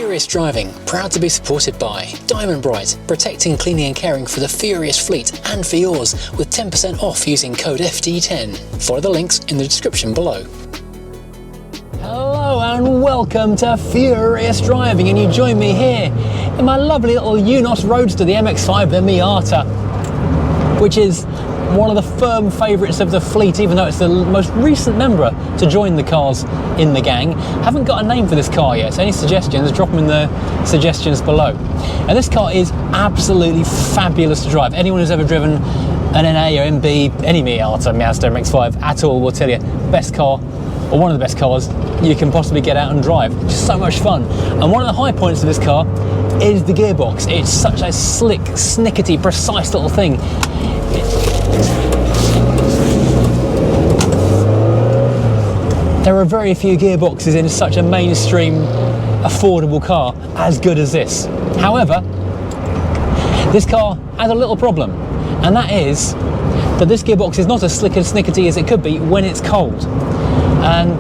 Furious Driving, proud to be supported by Diamond Bright, protecting, cleaning and caring for the Furious fleet and for yours, with 10% off using code FD10. Follow the links in the description below. Hello and welcome to Furious Driving, and you join me here in my lovely little Eunos Roadster, the MX5, the Miata, which is one of the firm favourites of the fleet, even though it's the most recent member to join the cars in the gang. Haven't got a name for this car yet, so any suggestions, drop them in the suggestions below. And this car is absolutely fabulous to drive. Anyone who's ever driven an NA or MB, any Miata, Mazda MX5 at all will tell you, best car, or one of the best cars you can possibly get out and drive. It's just so much fun. And one of the high points of this car is the gearbox. It's such a slick, snickety, precise little thing. There are very few gearboxes in such a mainstream, affordable car as good as this. However, this car has a little problem, and that is that this gearbox is not as slick and snickety as it could be when it's cold. And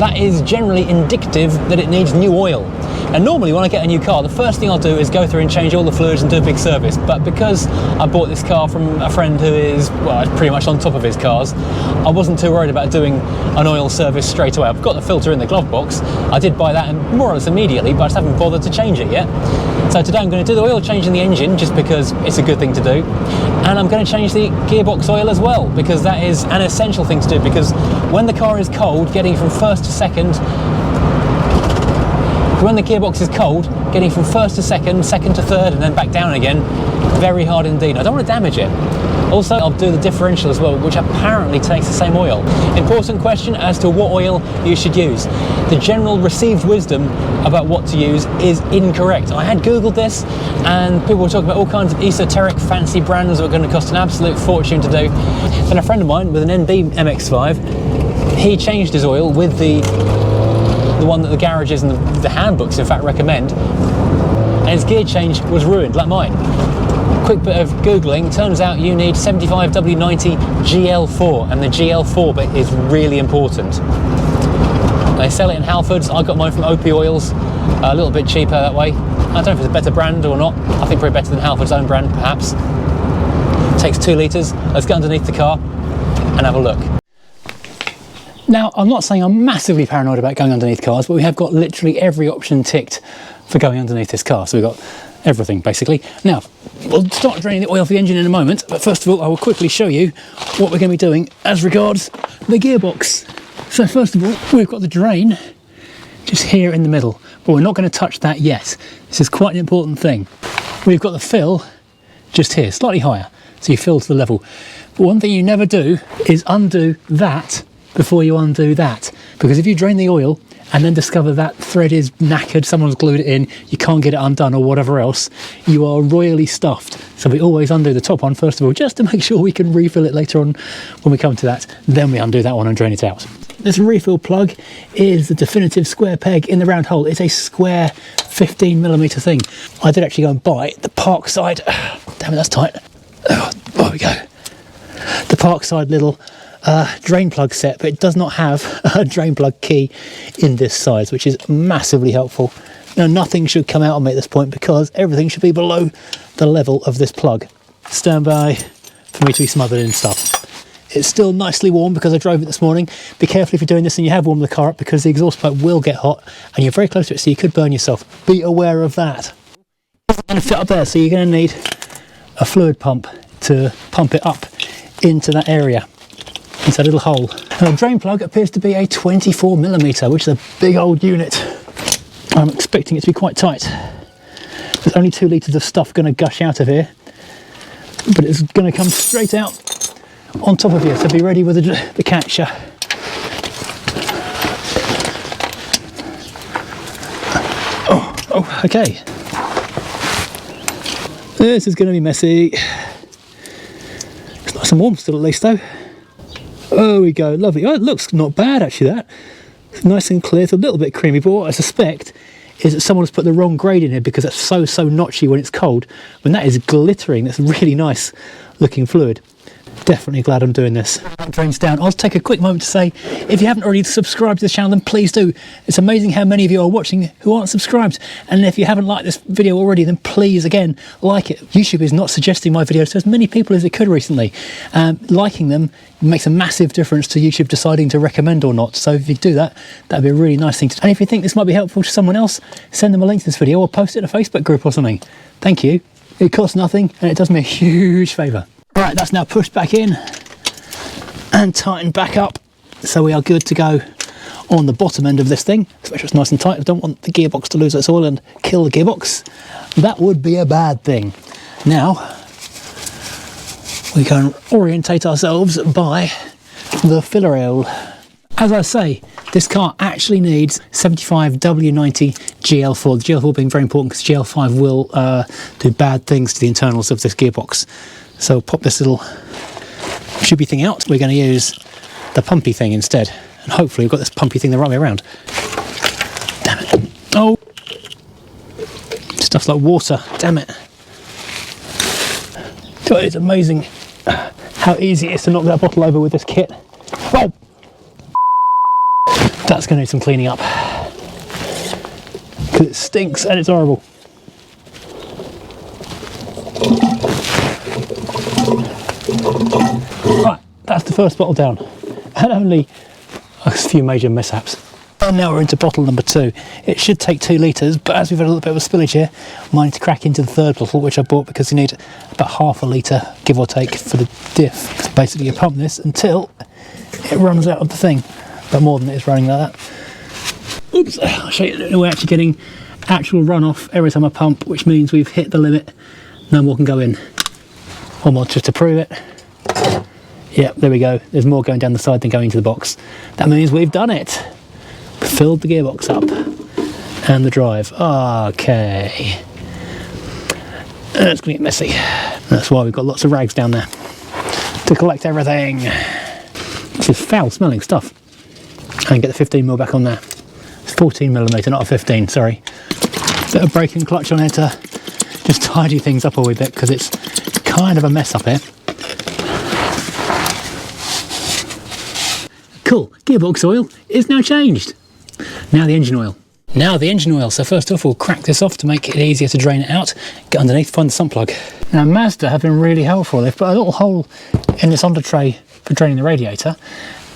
that is generally indicative that it needs new oil. And normally when I get a new car, the first thing I'll do is go through and change all the fluids and do a big service. But because I bought this car from a friend who is, well, pretty much on top of his cars, I wasn't too worried about doing an oil service straight away. I've got the filter in the glove box. I did buy that more or less immediately, but I just haven't bothered to change it yet. So today I'm going to do the oil change in the engine, just because it's a good thing to do. And I'm going to change the gearbox oil as well, because that is an essential thing to do, because when the car is cold, getting from first to second, when the gearbox is cold, getting from first to second, second to third, and then back down again, very hard indeed. I don't want to damage it. Also, I'll do the differential as well, which apparently takes the same oil. Important question as to what oil you should use. The general received wisdom about what to use is incorrect. I had Googled this, and people were talking about all kinds of esoteric fancy brands that were going to cost an absolute fortune to do. Then a friend of mine with an NB MX5, he changed his oil with the one that the garages and the handbooks in fact recommend, and his gear change was ruined, like mine. Quick bit of Googling, turns out you need 75W90 GL4, and the GL4 bit is really important. They sell it in Halfords. I got mine from OP Oils, a little bit cheaper that way. I don't know if it's a better brand or not. I think probably better than Halford's own brand, perhaps. Takes 2 litres. Let's get underneath the car and have a look. Now, I'm not saying I'm massively paranoid about going underneath cars, but we have got literally every option ticked for going underneath this car. So we've got everything, basically. Now, we'll start draining the oil for the engine in a moment, but first of all, I will quickly show you what we're going to be doing as regards the gearbox. So first of all, we've got the drain just here in the middle, but we're not going to touch that yet. This is quite an important thing. We've got the fill just here, slightly higher, so you fill to the level. But one thing you never do is undo that before you undo that, because if you drain the oil and then discover that thread is knackered, someone's glued it in, you can't get it undone or whatever else, you are royally stuffed. So we always undo the top one first of all, just to make sure we can refill it later on when we come to that. Then we undo that one and drain it out. This refill plug is the definitive square peg in the round hole. It's a square 15mm thing. I did actually go and buy the Parkside, damn it, that's tight. Oh, there we go. The Parkside little drain plug set, but it does not have a drain plug key in this size, which is massively helpful. Now, nothing should come out on me at this point because everything should be below the level of this plug. Stand by for me to be smothered in stuff. It's still nicely warm because I drove it this morning. Be careful if you're doing this and you have warmed the car up, because the exhaust pipe will get hot and you're very close to it, so you could burn yourself. Be aware of that. It's going to fit up there, so you're going to need a fluid pump to pump it up into that area. It's a little hole. Now, the drain plug appears to be a 24mm, which is a big old unit. I'm expecting it to be quite tight. There's only 2 litres of stuff going to gush out of here, but it's going to come straight out on top of you, so be ready with the catcher. Oh, okay. This is going to be messy. It's nice and warm still, at least, though. There we go, lovely. Oh, it looks not bad, actually, that. It's nice and clear. It's a little bit creamy, but what I suspect is that someone has put the wrong grade in here, because it's so notchy when it's cold. When that is glittering, that's really nice looking fluid. Definitely glad I'm doing this. Drains down. I'll take a quick moment to say, if you haven't already subscribed to this channel, then please do. It's amazing how many of you are watching who aren't subscribed. And if you haven't liked this video already, then please, again, like it. YouTube is not suggesting my videos to as many people as it could recently. Liking them makes a massive difference to YouTube deciding to recommend or not. So if you do that, that'd be a really nice thing to do. And if you think this might be helpful to someone else, send them a link to this video or post it in a Facebook group or something. Thank you. It costs nothing and it does me a huge favour. Right, that's now pushed back in and tightened back up, so we are good to go on the bottom end of this thing. Let's make sure it's nice and tight. I don't want the gearbox to lose its oil and kill the gearbox. That would be a bad thing. Now we can orientate ourselves by the filler oil. As I say, this car actually needs 75 W90 GL4. The GL4 being very important because GL5 will do bad things to the internals of this gearbox. So pop this little tubey thing out. We're going to use the pumpy thing instead. And hopefully we've got this pumpy thing the right way around. Damn it. Oh! Stuff's like water. Damn it. God, it's amazing how easy it is to knock that bottle over with this kit. Oh! That's going to need some cleaning up. Because it stinks and it's horrible. Right, that's the first bottle down, and only a few major mishaps. And now we're into bottle number 2. It should take 2 litres, but as we've had a little bit of a spillage here, I might need to crack into the third bottle, which I bought because you need about half a litre, give or take, for the diff. So basically you pump this until it runs out of the thing, but more than it is running like that. Oops, I'll show you, we're actually getting actual runoff every time I pump, which means we've hit the limit, no more can go in. One more just to prove it. Yep, there we go. There's more going down the side than going into the box. That means we've done it. Filled the gearbox up. And the drive. Okay. It's going to get messy. That's why we've got lots of rags down there to collect everything. This is foul smelling stuff. And get the 15mm back on there. It's 14mm, not a 15, sorry. Bit of brake and clutch on here to just tidy things up a wee bit because it's kind of a mess up here. Cool, gearbox oil is now changed. Now the engine oil. Now the engine oil. So first off, we'll crack this off to make it easier to drain it out. Get underneath, find the sump plug. Now Mazda have been really helpful. They've put a little hole in this under tray for draining the radiator,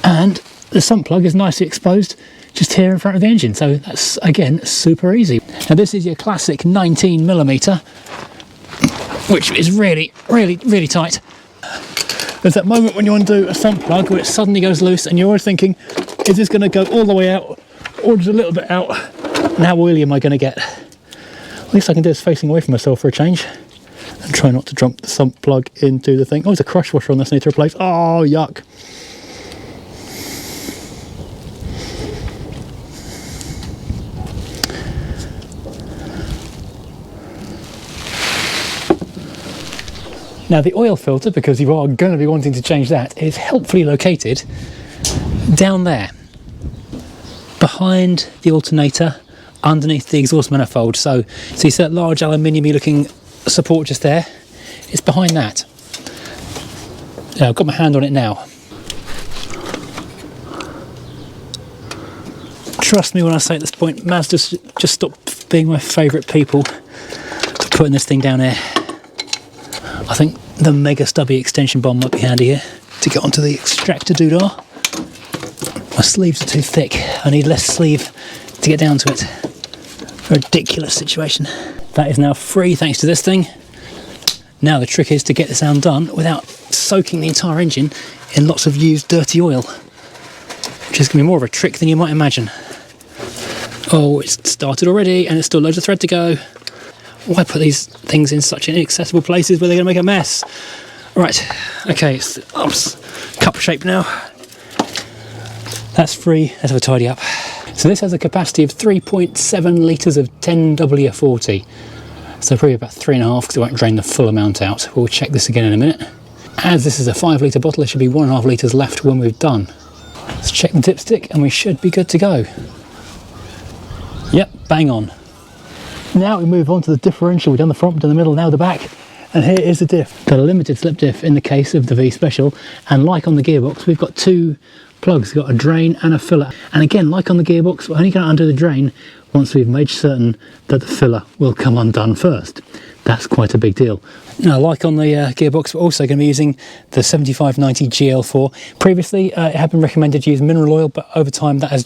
and the sump plug is nicely exposed just here in front of the engine. So that's, again, super easy. Now this is your classic 19mm, which is really, really, really tight. There's that moment when you want to do a sump plug where it suddenly goes loose and you're always thinking, is this going to go all the way out or just a little bit out? And how oily am I going to get? At least I can do is facing away from myself for a change and try not to drop the sump plug into the thing. Oh, there's a crush washer on this I need to replace. Oh, yuck. Now the oil filter, because you are going to be wanting to change that, is helpfully located down there, behind the alternator, underneath the exhaust manifold. So you see that large aluminium-y looking support just there? It's behind that. Now, I've got my hand on it now. Trust me when I say at this point, Mazda's just stopped being my favourite people for putting this thing down here. I think the mega stubby extension bomb might be handy here to get onto the extractor doodah. My sleeves are too thick. I need less sleeve to get down to it. Ridiculous situation. That is now free thanks to this thing. Now the trick is to get this undone without soaking the entire engine in lots of used dirty oil, which is going to be more of a trick than you might imagine. Oh, it's started already and there's still loads of thread to go. Why put these things in such inaccessible places where they're going to make a mess? Right, okay, it's cup shape now. That's free, let's have a tidy up. So this has a capacity of 3.7 litres of 10W40. So probably about 3.5 because it won't drain the full amount out. We'll check this again in a minute. As this is a 5 litre bottle, there should be 1.5 litres left when we've done. Let's check the dipstick and we should be good to go. Yep, bang on. Now we move on to the differential. We've done the front, we've done the middle, now the back. And here is the diff. The limited slip diff in the case of the V Special, and like on the gearbox, we've got two plugs. We've got a drain and a filler. And again, like on the gearbox, we're only going to undo the drain once we've made certain that the filler will come undone first. That's quite a big deal. Now, like on the gearbox, we're also going to be using the 7590 GL4. Previously, it had been recommended to use mineral oil, but over time that has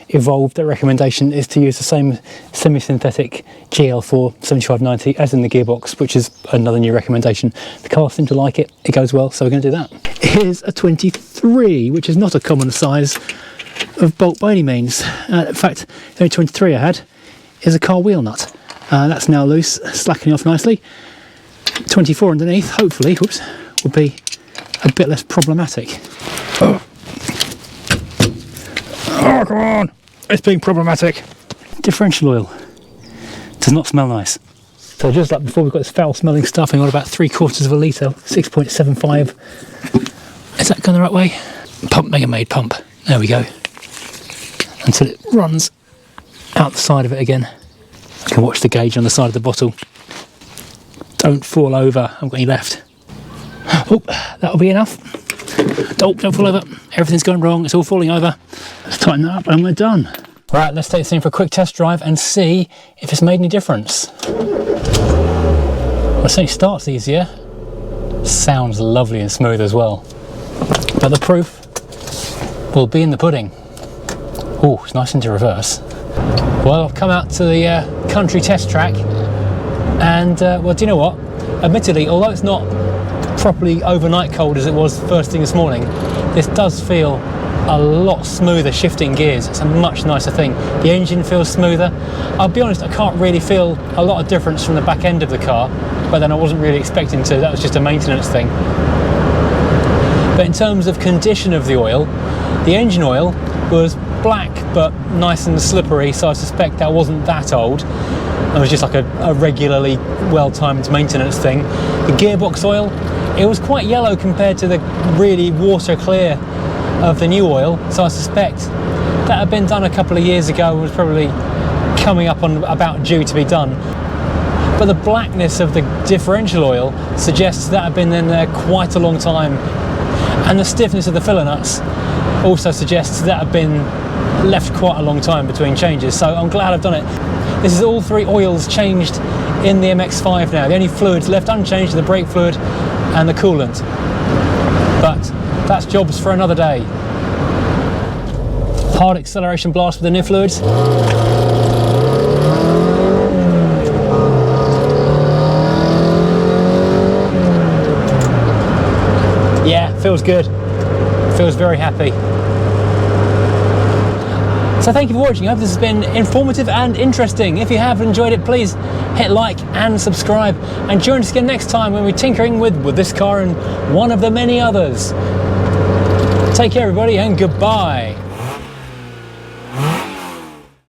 evolved. That recommendation is to use the same semi-synthetic GL4 7590 as in the gearbox, which is another new recommendation. The car seemed to like it. It goes well, so we're going to do that. Here's a 23, which is not a common size of bolt by any means. In fact, the only 23 I had is a car wheel nut. That's now loose, slackening off nicely. 24 underneath, hopefully, whoops, will be a bit less problematic. Oh, come on! It's being problematic. Differential oil does not smell nice. So just like before, we've got this foul-smelling stuff in on about 3/4 of a litre, 6.75. Is that going the right way? Pump Mega Made pump. There we go. Until it runs out the side of it again. You can watch the gauge on the side of the bottle. Don't fall over. I haven't got any left. Oh, that'll be enough. Don't fall over. Everything's going wrong. It's all falling over. Let's tighten that up and we're done. Right, let's take this thing for a quick test drive and see if it's made any difference. Well, it certainly starts easier. Sounds lovely and smooth as well. But the proof will be in the pudding. Oh, it's nice into reverse. Well, I've come out to the country test track, and well, do you know what? Admittedly, although it's not properly overnight cold as it was first thing this morning, this does feel a lot smoother shifting gears. It's a much nicer thing. The engine feels smoother. I'll be honest, I can't really feel a lot of difference from the back end of the car, but then I wasn't really expecting to. That was just a maintenance thing. But in terms of condition of the oil, the engine oil was black but nice and slippery, so I suspect that wasn't that old. It was just like a regularly well-timed maintenance thing. The gearbox oil, it was quite yellow compared to the really water clear of the new oil, so I suspect that had been done a couple of years ago and was probably coming up on about due to be done. But the blackness of the differential oil suggests that had been in there quite a long time, and the stiffness of the filler nuts also suggests that had been left quite a long time between changes, so I'm glad I've done it. This is all three oils changed in the MX5 now. The only fluids left unchanged are the brake fluid and the coolant. But that's jobs for another day. Hard acceleration blast with the new fluids. Yeah, feels good. Feels very happy. So thank you for watching. I hope this has been informative and interesting. If you have enjoyed it, please hit like and subscribe, and join us again next time when we're tinkering with this car and one of the many others. Take care everybody, and goodbye.